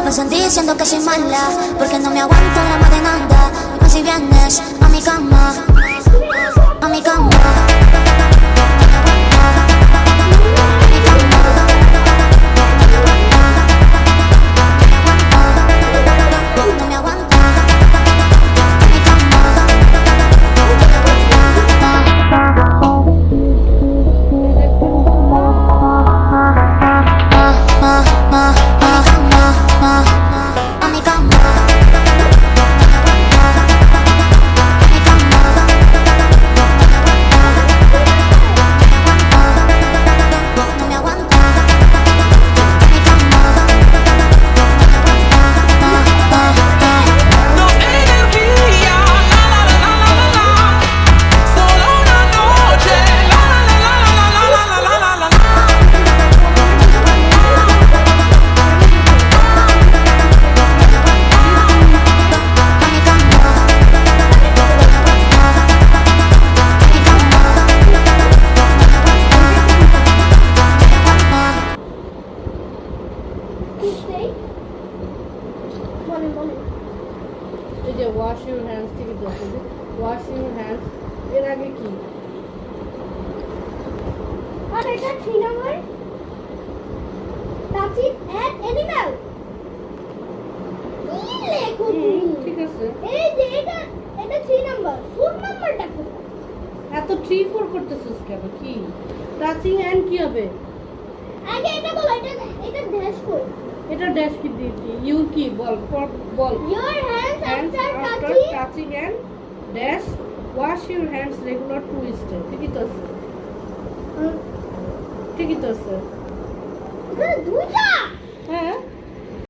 Me están diciendo que soy mala porque no me aguanto la más de nada. Dime si vienes a mi cama, a mi cama. Wash your hands থেকে দেখো wash your hands এর আগে কি আর এটা 3 নম্বর touch it an animal কি লেখো তুমি ঠিক আছে এই যে এটা 3 নম্বর 4 নম্বরটা কোথায় এত 3 4 করতেছিস কেন কি টাচিং এন্ড কি হবে আগে এটা বল এটা ড্যাশ কর এটা ড্যাশ কি দিয়েছি ইউ কি বল বল your hands after touching and dash wash your hands regular twist ঠিকই তো আছে ঠিকই তো আছে এখানে দুইটা